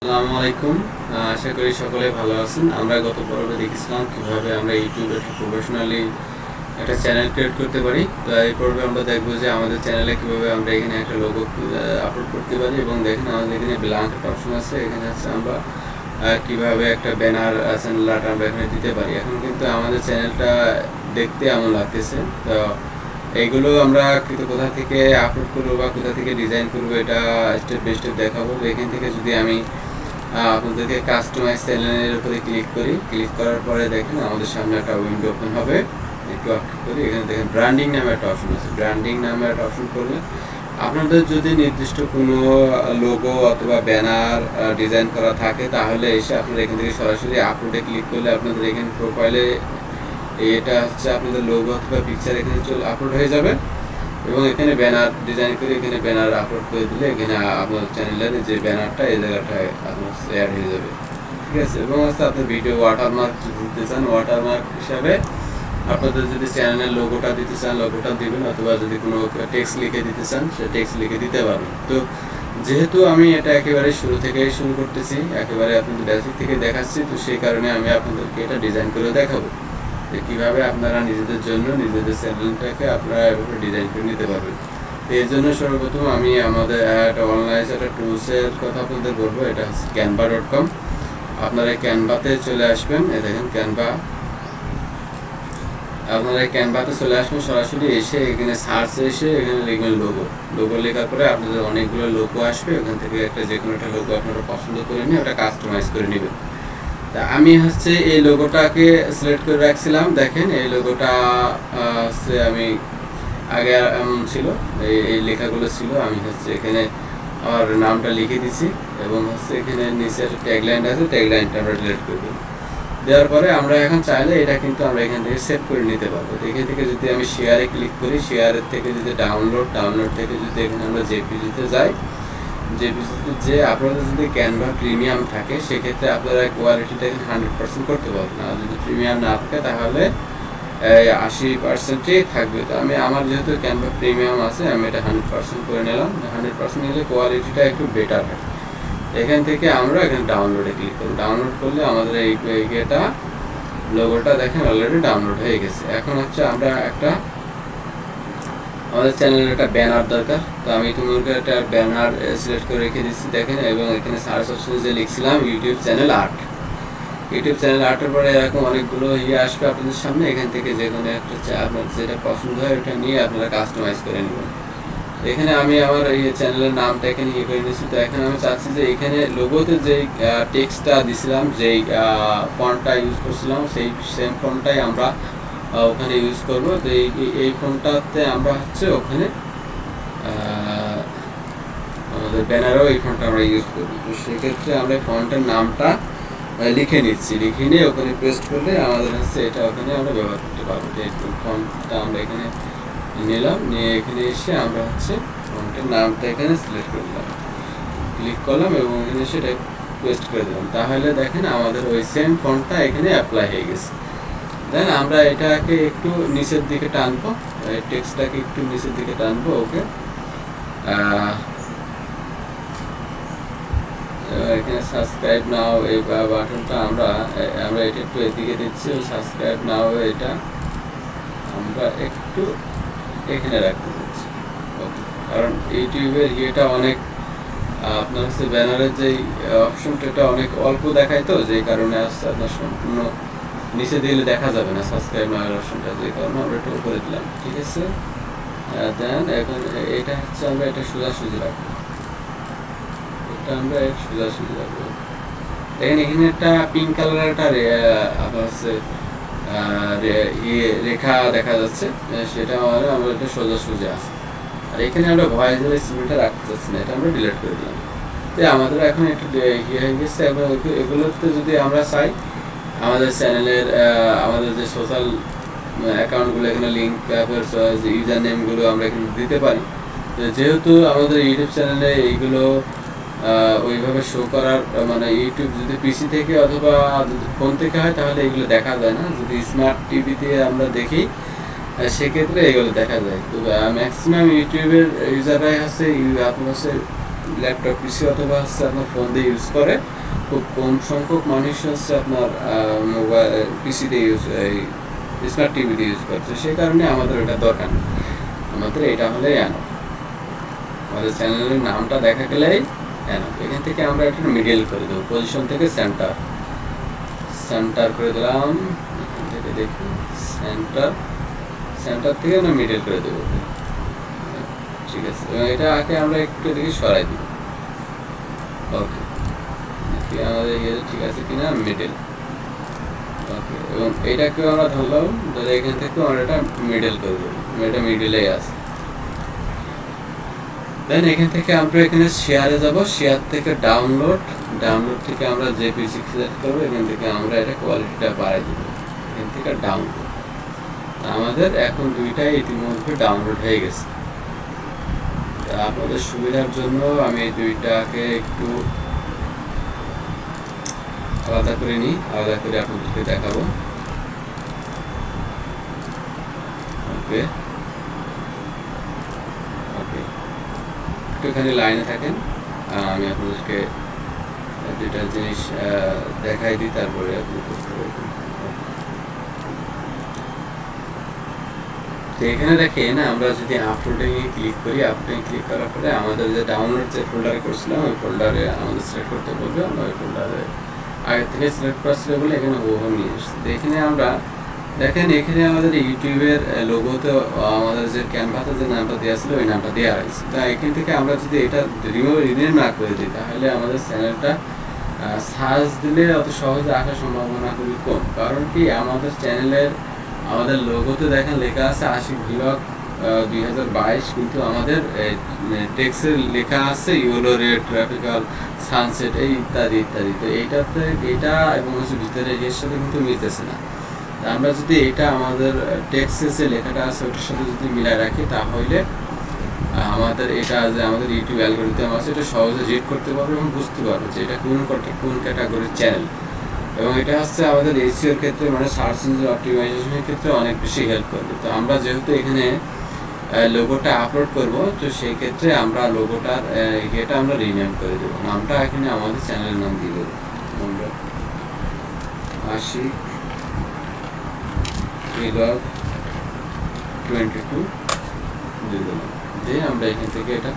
আসসালামু আলাইকুম। আশা করি সকলে ভালো আছেন। আমরা গত পর্বে দেখেছিলাম কিভাবে আমরা ইউটিউবে প্রফেশনালি একটা চ্যানেল ক্রিয়েট করতে পারি। তো এই পর্বে আমরা দেখব যে আমাদের চ্যানেলে কিভাবে আমরা এখানে একটা লোগো আপলোড করতে পারি এবং দেখেন আমাদের এখানে ব্ল্যাঙ্ক একটা অপশন আছে। এখানে হচ্ছে আমরা কিভাবে একটা ব্যানার চ্যানেল আর্ট আমরা এখানে দিতে পারি। এখন কিন্তু আমাদের চ্যানেলটা দেখতে এমন লাগতেছে। তো এইগুলো আমরা কিন্তু কোথা থেকে আপলোড করবো বা কোথা থেকে ডিজাইন করবো এটা স্টেপ বাই স্টেপ দেখাবো। তো এখান থেকে যদি আমি আপনাদেরকে কাস্টমাইজ চ্যানেলের উপরে ক্লিক করার পরে দেখেন আমাদের সামনে একটা উইন্ডো ওপেন হবে। একটু আপডেট করি, এখানে দেখেন ব্র্যান্ডিং নামে একটা অপশন আছে। ব্র্যান্ডিং নামে একটা অপশন করলে আপনাদের যদি নির্দিষ্ট কোনো লোগো অথবা ব্যানার ডিজাইন করা থাকে তাহলে এসে আপনারা এখান থেকে সরাসরি আপলোডে ক্লিক করলে আপনাদের এখানে প্রোফাইলে এটা হচ্ছে আপনাদের লোগো অথবা পিকচার এখানে আপলোড হয়ে যাবে এবং এখানে ব্যানার ডিজাইন করে এখানে ব্যানার আপলোড করে দিলে এখানে আপনার চ্যানেলের যে ব্যানারটা এই জায়গাটায় আপনার অ্যাড হয়ে যাবে। ঠিক আছে, এবং হচ্ছে আপনি ভিডিও ওয়াটারমার্ক দিতে চান, ওয়াটারমার্ক হিসাবে আপনাদের যদি চ্যানেলের লোগোটা দিতে চান লোগোটা দিবেন, অথবা যদি কোনো টেক্সট লিখে দিতে চান সে টেক্সট লিখে দিতে পারবেন। তো যেহেতু আমি এটা একেবারে শুরু থেকেই শুরু করতেছি, একেবারে আপনাদের বেসিক থেকে দেখাচ্ছি, তো সেই কারণে আমি আপনাদেরকে এটা ডিজাইন করে দেখাবো যে কীভাবে আপনারা নিজেদের জন্য নিজেদের চ্যানেলটাকে আপনারা এভাবে ডিজাইন করে নিতে পারবেন। তো এর জন্য সর্বপ্রথম আমি আমাদের একটা অনলাইন একটা টুলসের কথা আপনাদের বলবো। এটা হচ্ছে canva.com। আপনারা ক্যানভাতে চলে আসবেন। দেখেন ক্যানভা, আপনারা ক্যানভাতে চলে আসবেন, সরাসরি এসে এখানে সার্চে এসে এখানে লিখবেন লোগো। লোগো লেখার পরে আপনাদের অনেকগুলো লোগো আসবে, ওখান থেকে একটা যে কোনো একটা লোগো আপনারা পছন্দ করে নিয়ে ওটা কাস্টমাইজ করে নেবেন। তা আমি হচ্ছে এই লোগোটাকে সিলেক্ট করে রাখছিলাম। দেখেন এই লোগোটা হচ্ছে আমি আগে এমন ছিল, এই লেখাগুলো ছিল, আমি হচ্ছে এখানে আমার নামটা লিখে দিছি এবং হচ্ছে এখানে নিচে একটা ট্যাগলাইন আছে, ট্যাগলাইনটা আমরা ডিলিট করে দেবো। দেওয়ার পরে আমরা এখন চাইলে এটা কিন্তু আমরা এখান থেকে সেভ করে নিতে পারবো। তো এখান থেকে যদি আমি শেয়ারে ক্লিক করি, শেয়ারের থেকে যদি ডাউনলোড থেকে যদি এখানে আমরা জেপিজিতে যাই, জেপিজিতে যে আপনাদের যদি ক্যানভা প্রিমিয়াম থাকে সেক্ষেত্রে আপনারা কোয়ালিটিটা 100% করতে পারবেন। আর যদি প্রিমিয়াম না থাকে তাহলে 80%ই থাকবে। তো আমি আমার যেহেতু ক্যানভা প্রিমিয়াম আছে আমি এটা 100% করে নিলাম। 100% নিলে কোয়ালিটিটা একটু বেটার হয়। এখান থেকে আমরা এখানে ডাউনলোডে ক্লিক করব। ডাউনলোড করলে আমাদের এটা লোগোটা দেখেন অলরেডি ডাউনলোড হয়ে গেছে। এখন হচ্ছে আমরা আমাদের চ্যানেলের একটা ব্যানার দরকার। তো আমি তোমাকে একটা ব্যানার সিলেক্ট করে রেখে দিচ্ছি দেখেন, এবং এখানে সার্চ অপশনে যে লিখছিলাম YouTube channel art. YouTube channel আর্টের পরে এরকম অনেকগুলো আসবে আপনাদের সামনে। এখান থেকে যে কোনো একটা আপনার যেটা পছন্দ হয় ওটা নিয়ে আপনারা কাস্টমাইজ করে নেবেন। এখানে আমি আমার এই চ্যানেলের নামটা এখানে করে নিয়েছি। তো এখানে আমি চাচ্ছি যে এখানে লোগোতে যেই টেক্সটটা দিছিলাম, যেই ফন্টটা ইউজ করছিলাম সেই সেম ফন্টটাই আমরা ওখানে ইউজ করব। তো এই ফন্টটাতে আমরা হচ্ছে ওখানে আমাদের ব্যানারেও এই ফন্টটা আমরা ইউজ করব। তো সেক্ষেত্রে আমরা ফন্টের নামটা লিখে নিচ্ছি, লিখে নিয়ে ওখানে পেস্ট করলে আমাদের হচ্ছে এটা ওখানে আমরা ব্যবহার করতে পারবো। তো এই ফন্টটা আমরা এখানে নিলাম, নিয়ে এখানে এসে আমরা হচ্ছে ফন্টের নামটা এখানে সিলেক্ট করে দিলাম, ক্লিক করলাম এবং এখানে সেটা পেস্ট করে দিলাম। তাহলে দেখেন আমাদের ওই সেম ফন্টটা এখানে অ্যাপ্লাই হয়ে গেছে। দেন আমরা এটাকে একটু নিচের দিকে টানবো, টেক্সটটাকে একটু নিচের দিকে টানবো। ওকে, এখানে সাবস্ক্রাইব নাও এই বাটনটা আমরা এটা একটু এদিকে দিচ্ছি। সাবস্ক্রাইব নাও এটা আমরা একটু এখানে রাখতে চাচ্ছি, কারণ ইউটিউবের ইয়েটা অনেক আপনার হচ্ছে ব্যানারের যে অপশনটা এটা অনেক অল্প দেখায়, তো যেই কারণে আসছে আপনার সম্পূর্ণ নিচে দিলে দেখা যাবে না সাবস্ক্রাইব নামের অপশনটা, যে কারণে আমরা একটু উপরে দিলাম। ঠিক আছে, দেন এখন এটা হচ্ছে আমরা এটা সোজাসুজি রাখবো, এটা আমরা সোজাসুজি রাখবো। দেখেন এখানে একটা পিঙ্ক কালারের একটা আপনার হচ্ছে রেখা দেখা যাচ্ছে, সেটা আমরা এটা সোজাসুজি আছে। আর এখানে আমরা ভয়েস সিমেন্টটা রাখতে চাচ্ছি না, এটা আমরা ডিলিট করে দিলাম। তো আমাদের এখন একটু হয়ে গেছে। এবং এগুলোতে যদি আমরা চাই আমাদের চ্যানেলের আমাদের যে সোশ্যাল অ্যাকাউন্টগুলো এখানে লিঙ্ক ইউজার নেমগুলো আমরা এখানে দিতে পারি। যেহেতু আমাদের ইউটিউব চ্যানেলে এইগুলো ওইভাবে শো করার মানে ইউটিউব যদি পিসি থেকে অথবা যদি ফোন থেকে হয় তাহলে এগুলো দেখা যায় না। যদি স্মার্ট টিভিতে আমরা দেখি সেক্ষেত্রে এগুলো দেখা যায়। তো ম্যাক্সিমাম ইউটিউবের ইউজাররাই হচ্ছে আপনার হচ্ছে ল্যাপটপ পিসি অথবা হচ্ছে আপনার ফোন দিয়ে ইউজ করে, খুব কম সংখ্যক মানুষ হচ্ছে আপনার মোবাইল পিসিতে ইউজ স্মার্ট টিভিতে ইউজ করছে। সেই কারণে আমাদের এটা দরকার নেই, আমাদের এটা হলেই এনাফ। আমাদের চ্যানেলের নামটা দেখা গেলেই এনাফ। এখান থেকে আমরা এটা মিডল করে দেবো, পজিশন থেকে সেন্টার করে দিলাম। এখান থেকে দেখি সেন্টার থেকে আমরা মিডল করে দেবো, ঠিক আছে। এবং এটা আগে আমরা একটু দেখি সরাই দিব, ওকে, আমাদের ঠিক আছে কিনা, মিডল, ওকে। এবং এইটাকেও আমরা ধরলাম, ধরে এখান থেকে আমরা এটা মিডল করে দেবো, এটা মিডলেই আছে। দেন এখান থেকে আমরা এখানে শেয়ারে যাব, শেয়ার থেকে ডাউনলোড থেকে আমরা জেপিজি সিলেক্ট করবো, এখান থেকে আমরা এটা কোয়ালিটিটা বাড়াই দিব, এখান থেকে ডাউনলোড। আমাদের এখন দুইটাই ইতিমধ্যে ডাউনলোড হয়ে গেছে। আপনাদের সুবিধার জন্য আমি এই দুইটাকে একটু আলাদা করে নিই, আলাদা করে আপনাদেরকে দেখাবো, ওকে ওকে। একটুখানি লাইনে থাকেন, আমি আপনাদেরকে দুইটা জিনিস দেখাই দিই, তারপরে আপনি বুঝতে পারবেন। তো এখানে দেখেন, আমরা যদি আপলোডিং এ ক্লিক করি, আপলোডিং ক্লিক করার পরে আমাদের যে ডাউনলোড যে ফোল্ডারে করছিলাম ওই ফোল্ডারে আমাদের সিলেক্ট করতে বলবে। আমরা ওই ফোল্ডারে আগে থেকে সিলেক্ট করা ছিল বলে এখানে ওভার নিয়ে এসেছি। এখানে আমরা দেখেন, এখানে আমাদের ইউটিউবের লোগোতে আমাদের যে ক্যানভাতে যে নামটা দেওয়া ছিল ওই নামটা দেওয়া হয়েছে। তা এখান থেকে আমরা যদি এটা রিনেম না করে দিই, তাহলে আমাদের চ্যানেলটা সার্চ দিলে অত সহজে আসার সম্ভাবনা খুবই কম। কারণ কি, আমাদের চ্যানেলের আমাদের লোগোতে দেখেন লেখা আছে আশিক ব্লগ 2022, কিন্তু আমাদের টেক্সটের লেখা আছে ইয়েলো রেড ট্রপিক্যাল সানসেট এই ইত্যাদি ইত্যাদি। তো এইটাতে এটা এবং হচ্ছে ভিতরে এর সাথে কিন্তু মিলতেছে না। আমরা যদি এটা আমাদের টেক্সটে যে লেখাটা আছে ওটার সাথে যদি মিলাই রাখি, তাহলে আমাদের এটা যে আমাদের ইউটিউব অ্যালগরিদম আছে এটা সহজে রিড করতে পারবে এবং বুঝতে পারবে যে এটা কোন ক্যাটাগরির চ্যানেল। এবং এটা হচ্ছে আমাদের এসইওর ক্ষেত্রে, মানে সার্চ ইঞ্জিন অপটিমাইজেশনের ক্ষেত্রে অনেক বেশি হেল্প করবে। তো আমরা যেহেতু এখানে লোগোটা আপলোড করব, তো সেই ক্ষেত্রে আমরা লোগোটার এটা আমরা রিনেম করে দেবো, নামটা এখানে আমাদের চ্যানেলের নাম দিয়ে দেবো, আমরা আশিক ব্লগ 22 দিয়ে দিলাম। দিয়ে আমরা এখান থেকে এটা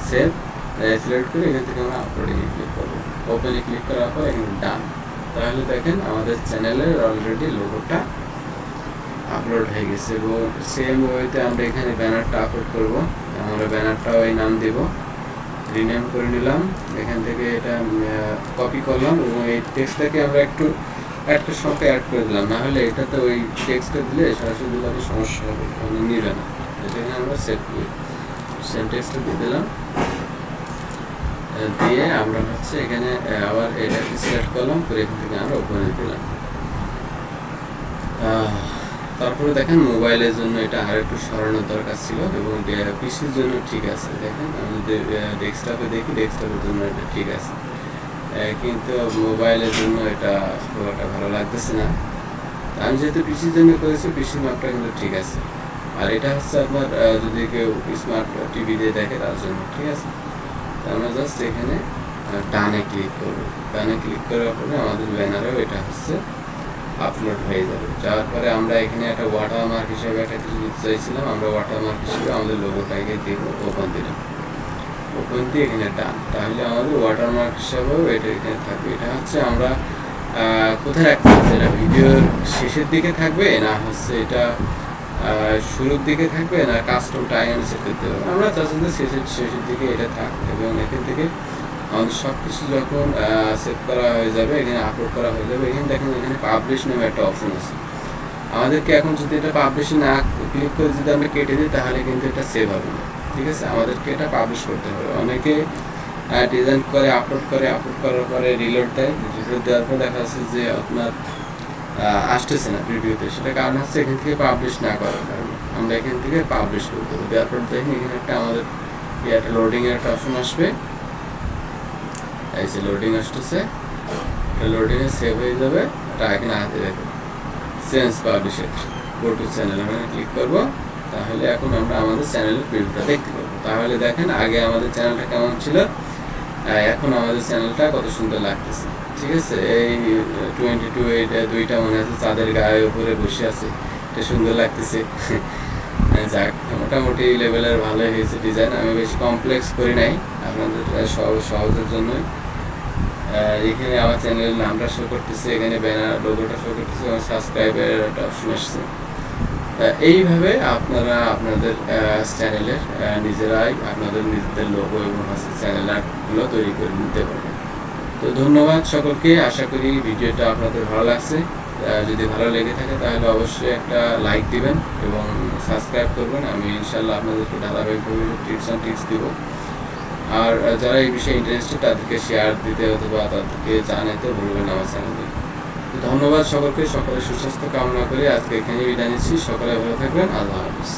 সেভ সিলেক্ট করে এখান থেকে আমরা আপলোডে ক্লিক করবো, ওপেনে ক্লিক করার পর এখানে ডান। তাহলে দেখেন আমাদের চ্যানেলের অলরেডি লোগোটা আপলোড হয়ে গেছে। এবং সেম ওয়েতে আমরা এখানে ব্যানারটা আপলোড করব, আমরা ব্যানারটাও এই নাম দেব, রিনেম করে নিলাম। এখান থেকে এটা কপি করলাম এবং এই টেক্সটটাকে আমরা একটু একটা সংখ্যা অ্যাড করে দিলাম, না হলে এটাতে ওই টেক্সটটা দিলে সরাসরি দিলে আবার সমস্যা হবে, মানে নিবে না। এখানে আমরা সেম টেক্সটটা দিয়ে দিলাম, দিয়ে আমরা হচ্ছে এখানে আবার এটাকে সিলেক্ট করলাম, করে এখান থেকে আমরা ওপেনে দিলাম। তারপরে দেখেন মোবাইলের জন্য এটা আর একটু সরানোর দরকার ছিল, এবং পিসির জন্য ঠিক আছে। দেখেন আমি যদি ডেস্কটপে দেখি, ডেস্কটপের জন্য এটা ঠিক আছে, কিন্তু মোবাইলের জন্য এটা খুব একটা ভালো লাগতেছে না। আমি যেহেতু পিসির জন্য করেছি, পিসির মাপটা কিন্তু ঠিক আছে। আর এটা হচ্ছে আপনার যদি কেউ স্মার্ট টিভি দিয়ে দেখে তার জন্য ঠিক আছে। আমরা জাস্ট এখানে ডানে ক্লিক করবো, ডানে ক্লিক করার পরে আমাদের ব্যানারেও এটা হচ্ছে আপলোড হয়ে যাবে। যাওয়ার পরে আমরা এখানে একটা ওয়াটারমার্ক হিসেবে একটা কিছু দিতে চাইছিলাম, আমরা ওয়াটারমার্ক হিসেবে আমাদের লোগোটাকে দিব, ওপেন দিলাম, ওপেন দিয়ে এখানে ডান। তাহলে আমাদের ওয়াটারমার্ক হিসাবেও এটা এখানে থাকবে। এটা হচ্ছে আমরা কোথায় রাখতে হচ্ছে, এটা ভিডিওর শেষের দিকে থাকবে, না হচ্ছে এটা শুরুর দিকে থাকবে, না কাস্টম টাইম সেট করতে হবে। আমরা চাচ্ছি যে শেষের দিকে এটা থাকবে। এবং এখান থেকে আমাদের সব কিছু যখন সেভ করা হয়ে যাবে, এখানে আপলোড করা হয়ে যাবে, এখানে দেখেন এখানে পাবলিশ নামে একটা অপশন আছে। আমাদেরকে এখন যদি এটা পাবলিশে না ক্লিক করে যদি আমরা কেটে দিই, তাহলে কিন্তু এটা সেভ হবে না, ঠিক আছে। আমাদেরকে এটা পাবলিশ করতে হবে। অনেকে ডিজাইন করে আপলোড করার পরে রিলোড দেয়, রিলোড দেওয়ার পর দেখা যাচ্ছে যে আপনার আসতেছে না প্রিভিউতে। সেটা কারণ হচ্ছে এখান থেকে পাবলিশ না করার কারণে। আমরা এখান থেকে পাবলিশ করতে হবে, দেওয়ার পর দেখেন এখানে একটা আমাদের একটা লোডিংয়ের একটা অপশন আসবে, এই যে লোডিং আসতেছে, লোডিংয়ে সেভ হয়ে যাবে। এটা এখানে হাতে দেখো change published, go to channel, আমরা ক্লিক করবো। তাহলে এখন আমরা আমাদের চ্যানেলের প্রিভিউটা দেখতে পাবো। তাহলে দেখেন আগে আমাদের চ্যানেলটা কেমন ছিল, এখন আমাদের চ্যানেলটা কত সুন্দর লাগতেছে। ঠিক আছে, এই 22 এটা দুইটা মনে আছে চাঁদের গায়ের উপরে বসে আছে, এটা সুন্দর লাগতেছে। যাক, মোটামুটি লেভেলের ভালোই হয়েছে ডিজাইন। আমি বেশি কমপ্লেক্স করি নাই, আপনাদের সহজের জন্যই। এখানে আমার চ্যানেলের নামটা শো করতেছে, এখানে ব্যানার লোগোটা শো করতেছে, আমার সাবস্ক্রাইবের একটা অপশন আসছে। এইভাবে আপনারা আপনাদের চ্যানেলের নিজেরাই আপনাদের নিজেদের লোগো এবং চ্যানেল আর্টগুলো তৈরি করে নিতে পারবেন। তো ধন্যবাদ সকলকে, আশা করি ভিডিওটা আপনাদের ভালো লাগছে। যদি ভালো লেগে থাকে তাহলে অবশ্যই একটা লাইক দিবেন এবং সাবস্ক্রাইব করবেন। আমি ইনশাল্লাহ আপনাদেরকে ধারাবাহিকভাবে টিপস অ্যান্ড ট্রিক্স দিব। আর যারা এই বিষয়ে ইন্টারেস্টেড তাদেরকে শেয়ার দিতে অথবা তাদেরকে জানাতে ভুলবেন আমার চ্যানেলে। ধন্যবাদ সকলকে, সকলের সুস্বাস্থ্য কামনা করে আজকে এখানে বিদায় নিচ্ছি। সকলে ভালো থাকবেন, আল্লাহ হাফিজ।